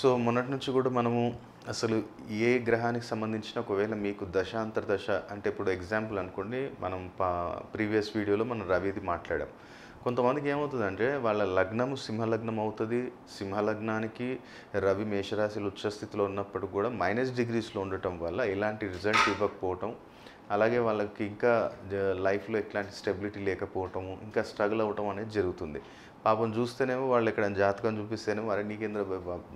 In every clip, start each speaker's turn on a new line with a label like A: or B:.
A: So మొన్నటి నుంచి కూడా మనము అసలు ఏ గ్రహానికి సంబంధించిన ఒకవేళ మీకు దశాంతర దశ అంటే ఇప్పుడు ఎగ్జాంపుల్ అనుకోండి మనం ప్రీవియస్ వీడియోలో మనం రవిది మాట్లాడాం. కొంతమందికి ఏమవుతుందంటే వాళ్ళ లగ్నము సింహలగ్నం అవుతుంది. సింహలగ్నానికి రవి మేషరాశిలో ఉచ్చ స్థితిలో ఉన్నప్పుడు కూడా -డిగ్రీస్లో ఉండటం వల్ల ఎలాంటి రిజల్ట్ ఇవ్వకపోవటం, అలాగే వాళ్ళకి ఇంకా లైఫ్లో ఎట్లాంటి స్టెబిలిటీ లేకపోవటము, ఇంకా స్ట్రగుల్ అవ్వటం అనేది జరుగుతుంది. పాపం చూస్తేనేమో వాళ్ళు ఎక్కడ జాతకం చూపిస్తేనేమో అరే నీకేంద్ర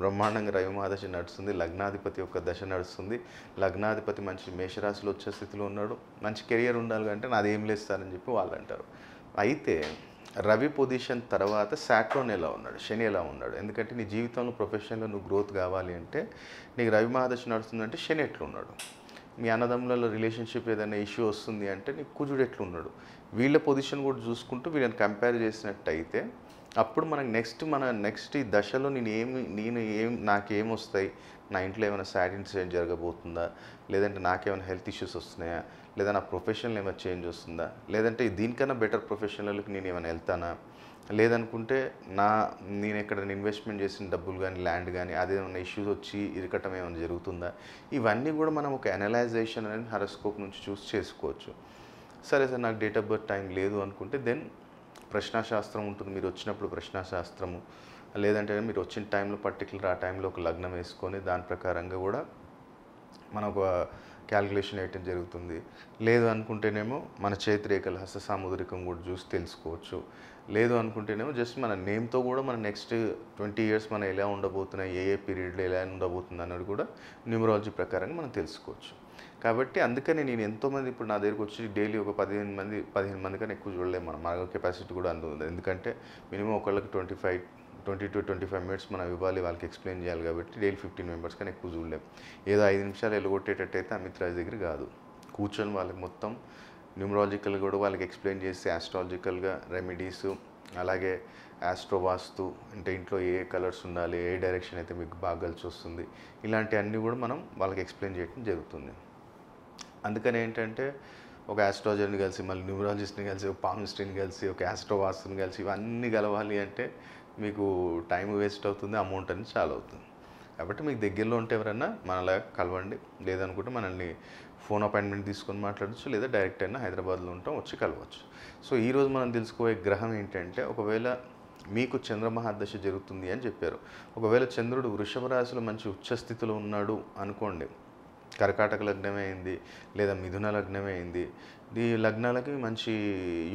A: బ్రహ్మాండంగా రవి మహాదశ నడుస్తుంది, లగ్నాధిపతి యొక్క దశ నడుస్తుంది, లగ్నాధిపతి మంచి మేషరాశిలో వచ్చే స్థితిలో ఉన్నాడు, మంచి కెరియర్ ఉండాలి అంటే నాది ఏం లేస్తారని చెప్పి వాళ్ళు అంటారు. అయితే రవి పొజిషన్ తర్వాత సాట్రోన్ ఎలా ఉన్నాడు, శని ఎలా ఉన్నాడు, ఎందుకంటే నీ జీవితంలో ప్రొఫెషన్లో నువ్వు గ్రోత్ కావాలి అంటే నీకు రవి మహాదశ నడుస్తుందంటే శని ఎట్లున్నాడు, మీ అన్నదమ్ములలో రిలేషన్షిప్ ఏదైనా ఇష్యూ వస్తుంది అంటే నీకు కుజుడు ఎట్లున్నాడు, వీళ్ళ పొజిషన్ కూడా చూసుకుంటూ వీళ్ళని కంపేర్ చేసినట్టయితే అప్పుడు మనకు మన నెక్స్ట్ ఈ దశలో నాకేమొస్తాయి, నా ఇంట్లో ఏమైనా సాడ్ ఇన్సిడెంట్ జరగబోతుందా, లేదంటే నాకేమైనా హెల్త్ ఇష్యూస్ వస్తున్నాయా, లేదా నా ప్రొఫెషన్లో ఏమైనా చేంజ్ వస్తుందా, లేదంటే దీనికన్నా బెటర్ ప్రొఫెషనల్కి నేను ఏమైనా వెళ్తానా, లేదనుకుంటే నేను ఎక్కడైనా ఇన్వెస్ట్మెంట్ చేసిన డబ్బులు కానీ ల్యాండ్ కానీ అదేమైనా ఇష్యూస్ వచ్చి ఇరకటం ఏమైనా జరుగుతుందా, ఇవన్నీ కూడా మనం ఒక అనలైజేషన్ అనేది హారోస్కోప్ నుంచి చూసి చేసుకోవచ్చు. సరే సార్ నాకు డేట్ ఆఫ్ బర్త్ టైం లేదు అనుకుంటే దెన్ ప్రశ్నాశాస్త్రం ఉంటుంది, మీరు వచ్చినప్పుడు ప్రశ్నాశాస్త్రము, లేదంటే మీరు వచ్చిన టైంలో పర్టికులర్ ఆ టైంలో ఒక లగ్నం వేసుకొని దాని ప్రకారంగా కూడా మనం ఒక క్యాల్కులేషన్ వేయటం జరుగుతుంది. లేదు అనుకుంటేనేమో మన చేతిరేఖలు హస్త సాముద్రికం కూడా చూసి తెలుసుకోవచ్చు. లేదు అనుకుంటేనేమో జస్ట్ మన నేమ్తో కూడా మన నెక్స్ట్ 20 ఇయర్స్ మనం ఎలా ఉండబోతున్నాయి, ఏ పీరియడ్లో ఎలా ఉండబోతుంది అన్నది కూడా న్యూమరాలజీ ప్రకారంగా మనం తెలుసుకోవచ్చు. కాబట్టి అందుకని నేను ఎంతోమంది ఇప్పుడు నా దగ్గరికి వచ్చి డైలీ ఒక 15 మంది కన్నా ఎక్కువ చూడలేము, మన కెపాసిటీ కూడా అంత ఉంది. ఎందుకంటే మినిమం ఒకళ్ళకి 20 to 25 మినిట్స్ మనం ఇవ్వాలి, వాళ్ళకి ఎక్స్ప్లెయిన్ చేయాలి. కాబట్టి డైలీ 15 మెంబర్స్ కన్నా ఎక్కువ చూడలేము. ఏదో 5 నిమిషాలు ఎల్లగొట్టేటట్టయితే అమిత్ రాజ్ దగ్గర కాదు, కూర్చొని వాళ్ళకి మొత్తం న్యూమరాలజికల్గా కూడా వాళ్ళకి ఎక్స్ప్లెయిన్ చేసి ఆస్ట్రాలజికల్గా రెమెడీస్, అలాగే ఆస్ట్రోవాస్తు అంటే ఇంట్లో ఏ కలర్స్ ఉండాలి, ఏ డైరెక్షన్ అయితే మీకు బాగా కలిసి వస్తుంది, ఇలాంటివన్నీ కూడా మనం వాళ్ళకి ఎక్స్ప్లెయిన్ చేయడం జరుగుతుంది. అందుకని ఏంటంటే ఒక ఆస్ట్రాలజర్ని కలిసి మళ్ళీ న్యూమరాలజిస్ట్ని కలిసి ఒక పామిస్ట్రీని కలిసి ఒక ఆస్ట్రోవాస్తుని కలిసి ఇవన్నీ కలవాలి అంటే మీకు టైం వేస్ట్ అవుతుంది, అమౌంట్ అనేది చాలా అవుతుంది. కాబట్టి మీకు దగ్గరలో ఉంటే ఎవరైనా మనలా కలవండి, లేదనుకుంటే మనల్ని ఫోన్ అపాయింట్మెంట్ తీసుకొని మాట్లాడచ్చు, లేదా డైరెక్ట్ అయినా హైదరాబాద్లో ఉంటాం వచ్చి కలవచ్చు. సో ఈరోజు మనం తెలుసుకోబోయే గ్రహం ఏంటంటే, ఒకవేళ మీకు చంద్రమహాదశ జరుగుతుంది అని చెప్పారు, ఒకవేళ చంద్రుడు వృషభ రాశిలో మంచి ఉచ్చస్థితిలో ఉన్నాడు అనుకోండి, కర్కాటక లగ్నమే అయింది లేదా మిథున లగ్నమే అయింది, ఈ లగ్నాలకి మంచి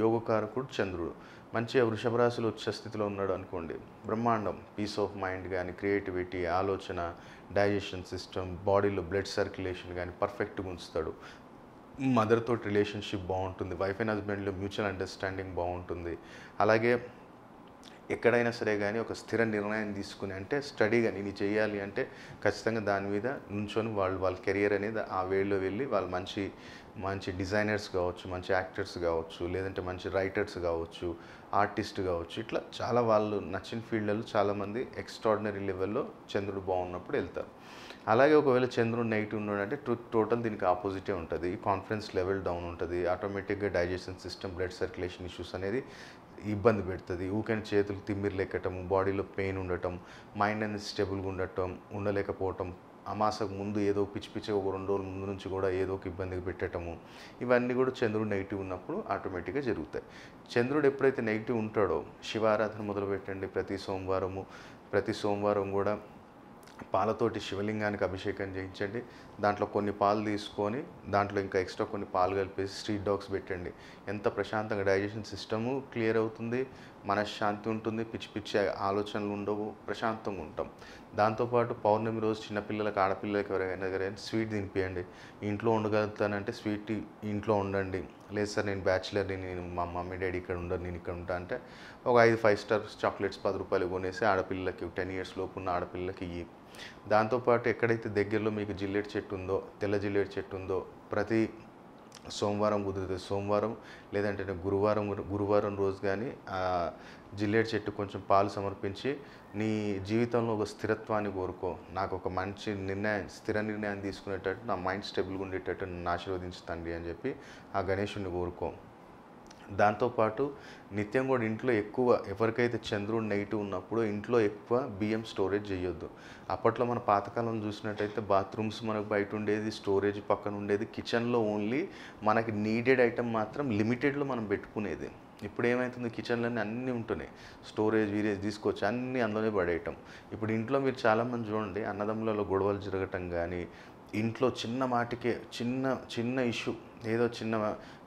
A: యోగకారకుడు చంద్రుడు, మంచిగా వృషభ రాశిలో ఉచ్చ స్థితిలో ఉన్నాడు అనుకోండి, బ్రహ్మాండం, పీస్ ఆఫ్ మైండ్ కానీ, క్రియేటివిటీ, ఆలోచన, డైజెషన్ సిస్టమ్, బాడీలో బ్లడ్ సర్క్యులేషన్ కానీ పర్ఫెక్ట్గా ఉంచుతాడు. మదర్ తోటి రిలేషన్షిప్ బాగుంటుంది, వైఫ్ అండ్ హస్బెండ్లో మ్యూచువల్ అండర్స్టాండింగ్ బాగుంటుంది. అలాగే ఎక్కడైనా సరే కానీ ఒక స్థిర నిర్ణయం తీసుకుని అంటే స్టడీగా నేను చేయాలి అంటే ఖచ్చితంగా దాని మీద నుంచొని వాళ్ళ కెరియర్ అనేది ఆ వేలో వెళ్ళి వాళ్ళు మంచి మంచి డిజైనర్స్ కావచ్చు, మంచి యాక్టర్స్ కావచ్చు, లేదంటే మంచి రైటర్స్ కావచ్చు, ఆర్టిస్ట్ కావచ్చు, ఇట్లా చాలా వాళ్ళు నచ్చిన ఫీల్డ్లలో చాలామంది ఎక్స్ట్రాడినరీ లెవెల్లో చంద్రుడు బాగున్నప్పుడు వెళ్తారు. అలాగే ఒకవేళ చంద్రుడు నెగిటివ్ ఉన్నాడు అంటే టోటల్ దీనికి ఆపోజిటే ఉంటుంది, కాన్ఫిడెన్స్ లెవెల్ డౌన్ ఉంటుంది, ఆటోమేటిక్గా digestion system, blood circulation issues అనేది ఇబ్బంది పెడుతుంది, ఊకెన్ చేతులు తిమ్మిరి లెక్కటం, బాడీలో పెయిన్ ఉండటం, మైండ్ అనేది స్టేబుల్గా ఉండలేకపోవటం, అమాసకు ముందు ఏదో పిచ్చి ఒక 2 రోజుల ముందు నుంచి కూడా ఏదో ఒక ఇబ్బందికి పెట్టడము, ఇవన్నీ కూడా చంద్రుడు నెగిటివ్ ఉన్నప్పుడు ఆటోమేటిక్గా జరుగుతాయి. చంద్రుడు ఎప్పుడైతే నెగిటివ్ ఉంటాడో శివారాధన మొదలు పెట్టండి. ప్రతి సోమవారం కూడా పాలతోటి శివలింగానికి అభిషేకం చేయించండి. దాంట్లో కొన్ని పాలు తీసుకొని దాంట్లో ఇంకా ఎక్స్ట్రా కొన్ని పాలు కలిపేసి స్ట్రీట్ డాగ్స్ పెట్టండి. ఎంత ప్రశాంతంగా డైజెషన్ సిస్టము క్లియర్ అవుతుంది, మనశ్శాంతి ఉంటుంది, పిచ్చి పిచ్చి ఆలోచనలు ఉండవు, ప్రశాంతంగా ఉంటాం. దాంతోపాటు పౌర్ణమి రోజు చిన్నపిల్లలకు, ఆడపిల్లలకి ఎవరైనా స్వీట్ తినిపియండి. ఇంట్లో ఉండగలుగుతానంటే స్వీట్ ఇంట్లో ఉండండి. లేదు సార్ నేను బ్యాచిలర్ని, నేను మా మమ్మీ డాడీ ఇక్కడ ఉండరు, నేను ఇక్కడ ఉంటా అంటే ఒక 5 5 స్టార్ చాక్లెట్స్ 10 రూపాయలు కొనేసి ఆడపిల్లలకి 10 ఇయర్స్ లోపు ఉన్న ఆడపిల్లలకి ఇయ్యి. దాంతోపాటు ఎక్కడైతే దగ్గరలో మీకు జిల్లేడు చెట్టు ఉందో, తెల్ల జిల్లేడు చెట్టు ఉందో, ప్రతి సోమవారం కుదిరితే సోమవారం, లేదంటే గురువారం రోజు కానీ జిల్లేడు చెట్టు కొంచెం పాలు సమర్పించి నీ జీవితంలో ఒక స్థిరత్వాన్ని కోరుకో, నాకు ఒక మంచి స్థిర నిర్ణయం తీసుకునేటట్టు, నా మైండ్ స్టేబుల్గా ఉండేటట్టు నన్ను ఆశీర్వదించు తండ్రి అని చెప్పి ఆ గణేశుడిని కోరుకో. దాంతోపాటు నిత్యం కూడా ఇంట్లో ఎక్కువ ఎవరికైతే చంద్రుడు నెగిటివ్ ఉన్నప్పుడు ఇంట్లో ఎక్కువ బియ్యం స్టోరేజ్ చేయొద్దు. అప్పట్లో మన పాతకాలం చూసినట్టయితే బాత్రూమ్స్ మనకు బయట ఉండేది, స్టోరేజ్ పక్కన ఉండేది, కిచెన్లో ఓన్లీ మనకి నీడెడ్ ఐటమ్ మాత్రం లిమిటెడ్లో మనం పెట్టుకునేది. ఇప్పుడు ఏమవుతుంది, కిచెన్లోనే అన్నీ ఉంటున్నాయి, స్టోరేజ్ వీరేజ్ తీసుకొచ్చి అన్నీ అందులోనే పడేయటం. ఇప్పుడు ఇంట్లో మీరు చాలామంది చూడండి, అన్నదమ్ములలో గొడవలు జరగటం కానీ, ఇంట్లో చిన్న మాటకే చిన్న చిన్న ఇష్యూ ఏదో చిన్న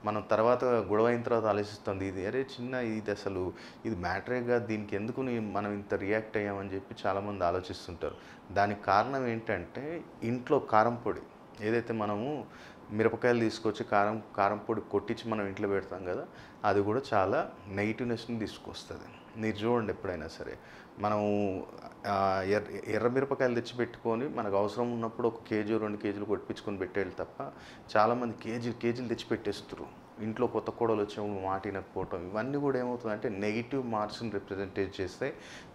A: మనం తర్వాత గొడవ అయిన తర్వాత ఆలోచిస్తుంది, ఇది అరే చిన్న ఇది అసలు ఇది మ్యాటరే కాదు, దీనికి ఎందుకు మనం ఇంత రియాక్ట్ అయ్యామని చెప్పి చాలామంది ఆలోచిస్తుంటారు. దానికి కారణం ఏంటంటే ఇంట్లో కారం పొడి ఏదైతే మనము మిరపకాయలు తీసుకొచ్చి కారం పొడి కొట్టించి మనం ఇంట్లో పెడతాం కదా, అది కూడా చాలా నెగిటివ్నెస్ని తీసుకొస్తుంది. మీరు చూడండి ఎప్పుడైనా సరే మనం ఎర్ర మిరపకాయలు తెచ్చి పెట్టుకొని మనకు అవసరం ఉన్నప్పుడు 1 కేజీ 2 కేజీలు కొట్టించుకొని పెట్టేది తప్ప చాలామంది కేజీలు తెచ్చి పెట్టేస్తారు. ఇంట్లో కొత్త కోడలు వచ్చేప్పుడు మాట వినకపోవటం, ఇవన్నీ కూడా ఏమవుతుందంటే నెగిటివ్ మార్క్స్ని రిప్రజెంట్ చేస్తే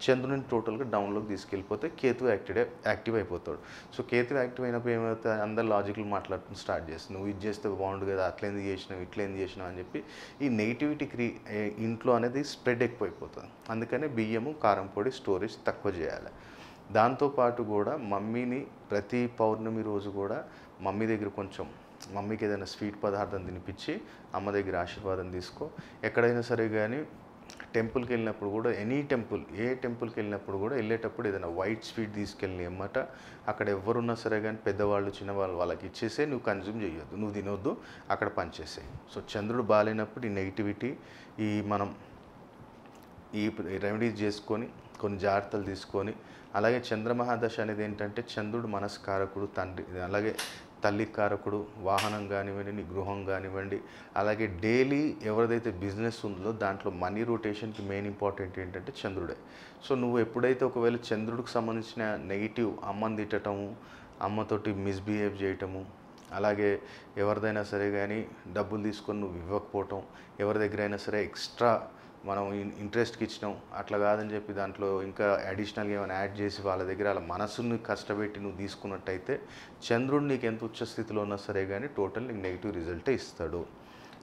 A: చంద్రుని టోటల్గా డౌన్లోకి తీసుకెళ్ళిపోతే కేతు యాక్టివ్ అయిపోతాడు. సో కేతు యాక్టివ్ అయినప్పుడు ఏమవుతుంది, అందరు లాజికల్ మాట్లాడటం స్టార్ట్ చేస్తుంది, నువ్వు ఇది చేస్తే బాగుండు కదా, అట్లేంది చేసినావు ఇట్లేంది చేసినావు అని చెప్పి ఈ నెగిటివిటీ ఇంట్లో అనేది స్ప్రెడ్ ఎక్కువైపోతుంది. అందుకనే బియ్యము కారం పొడి స్టోరేజ్ తక్కువ చేయాలి. దాంతోపాటు కూడా మమ్మీని ప్రతి పౌర్ణమి రోజు కూడా మమ్మీ దగ్గర కొంచెం మమ్మీకి ఏదైనా స్వీట్ పదార్థం తినిపించి అమ్మ దగ్గర ఆశీర్వాదం తీసుకో. ఎక్కడైనా సరే కానీ టెంపుల్కి వెళ్ళినప్పుడు కూడా ఏ టెంపుల్కి వెళ్ళినప్పుడు కూడా వెళ్ళేటప్పుడు ఏదైనా వైట్ స్వీట్ తీసుకెళ్ళి అమ్మట అక్కడ ఎవరున్నా సరే కానీ పెద్దవాళ్ళు చిన్నవాళ్ళు వాళ్ళకి ఇచ్చేసే, నువ్వు కన్జ్యూమ్ చేయొద్దు, నువ్వు తినొద్దు, అక్కడ పనిచేసాయి. సో చంద్రుడు బాగాలేనప్పుడు ఈ నెగిటివిటీ మనం ఈ రెమెడీస్ చేసుకొని కొన్ని జాగ్రత్తలు తీసుకొని, అలాగే చంద్రమహాదశ అనేది ఏంటంటే చంద్రుడు మనస్కారకుడు, తండ్రి అలాగే తల్లి కారకుడు, వాహనం కానివ్వండి, నీ గృహం కానివ్వండి, అలాగే డైలీ ఎవరిదైతే బిజినెస్ ఉందో దాంట్లో మనీ రొటేషన్కి మెయిన్ ఇంపార్టెంట్ ఏంటంటే చంద్రుడే. సో నువ్వు ఎప్పుడైతే ఒకవేళ చంద్రుడికి సంబంధించిన నెగిటివ్ అమ్మని తిట్టటము, అమ్మతోటి మిస్బిహేవ్ చేయటము, అలాగే ఎవరిదైనా సరే కానీ డబ్బులు తీసుకొని నువ్వు ఇవ్వకపోవటం, ఎవరి దగ్గరైనా సరే ఎక్స్ట్రా మనం ఇంట్రెస్ట్కి ఇచ్చినాం అట్లా కాదని చెప్పి దాంట్లో ఇంకా అడిషనల్గా ఏమైనా యాడ్ చేసి వాళ్ళ దగ్గర వాళ్ళ మనసుని కష్టపెట్టి నువ్వు తీసుకున్నట్టయితే చంద్రుడు నీకు ఎంత ఉచ్చ స్థితిలో ఉన్నా సరే కానీ టోటల్ నీకు నెగిటివ్ రిజల్టే ఇస్తాడు.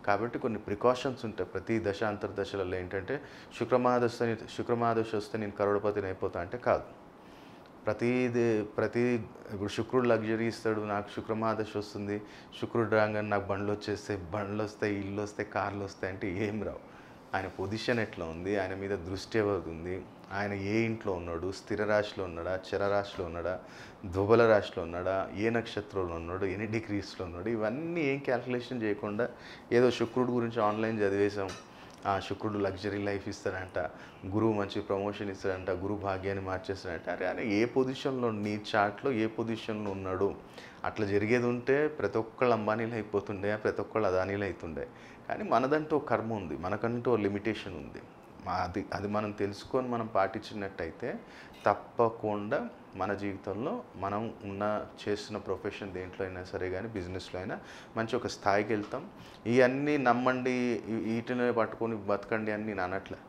A: కాబట్టి కొన్ని ప్రికాషన్స్ ఉంటాయి ప్రతి దశ అంతర్దశలలో. ఏంటంటే శుక్రమహాదశ వస్తే నేను కరోడపతిని అయిపోతా అంటే కాదు. ఇప్పుడు శుక్రుడు లగ్జరీ ఇస్తాడు, నాకు శుక్రమహాదశ వస్తుంది, శుక్రుడు రాగానే నాకు బండ్లు వస్తాయి, ఇల్లు వస్తాయి, కార్లు వస్తాయి అంటే ఏం రావు. ఆయన పొజిషన్ ఎట్లా ఉంది, ఆయన మీద దృష్టి ఎవరిది ఉంది, ఆయన ఏ ఇంట్లో ఉన్నాడు, స్థిర రాశిలో ఉన్నాడా, చర రాశిలో ఉన్నాడా, దుబల రాశిలో ఉన్నాడా, ఏ నక్షత్రంలో ఉన్నాడు, ఎన్ని డిగ్రీస్లో ఉన్నాడు, ఇవన్నీ ఏం క్యాల్కులేషన్ చేయకుండా ఏదో శుక్రుడు గురించి ఆన్లైన్ చదివేశాం, శుక్రుడు లగ్జరీ లైఫ్ ఇస్తాడంట, గురువు మంచి ప్రమోషన్ ఇస్తాడంట, గురువు భాగ్యాన్ని మార్చేస్తాడంట. అరే ఆయన ఏ పొజిషన్లో నీ చార్ట్లో ఏ పొజిషన్లో ఉన్నాడు, అట్లా జరిగేది ఉంటే ప్రతి ఒక్కళ్ళు అంబానీలు అయిపోతుండే, ప్రతి ఒక్కళ్ళు అదానీలు అవుతుండే. కానీ మనదంటూ ఒక కర్మ ఉంది, మనకంటూ లిమిటేషన్ ఉంది. అది మనం తెలుసుకొని మనం పాటించినట్టయితే తప్పకుండా మన జీవితంలో మనం చేస్తున్న ప్రొఫెషన్ దేంట్లో అయినా సరే కానీ బిజినెస్లో అయినా మంచి ఒక స్థాయికి వెళ్తాం. ఇవన్నీ నమ్మండి, వీటిని పట్టుకొని బతకండి అని నేను అనట్లే.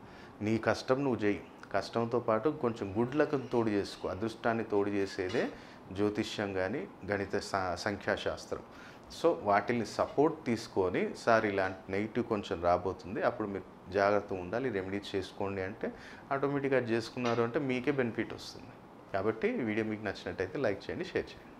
A: నీ కష్టం నువ్వు చేయి, కష్టంతో పాటు కొంచెం గుడ్ లక్ని తోడు చేసుకో. అదృష్టాన్ని తోడు చేసేదే జ్యోతిష్యం కానీ గణిత సంఖ్యాశాస్త్రం. సో వాటిని సపోర్ట్ తీసుకొని సార్ ఇలాంటి నెగిటివ్ కొంచెం రాబోతుంది, అప్పుడు మీరు జాగ్రత్తగా ఉండాలి, రెమెడీస్ చేసుకోండి అంటే ఆటోమేటిక్గా చేసుకున్నారు అంటే మీకే బెనిఫిట్ వస్తుంది. కాబట్టి వీడియో మీకు నచ్చినట్టయితే లైక్ చేయండి, షేర్ చేయండి.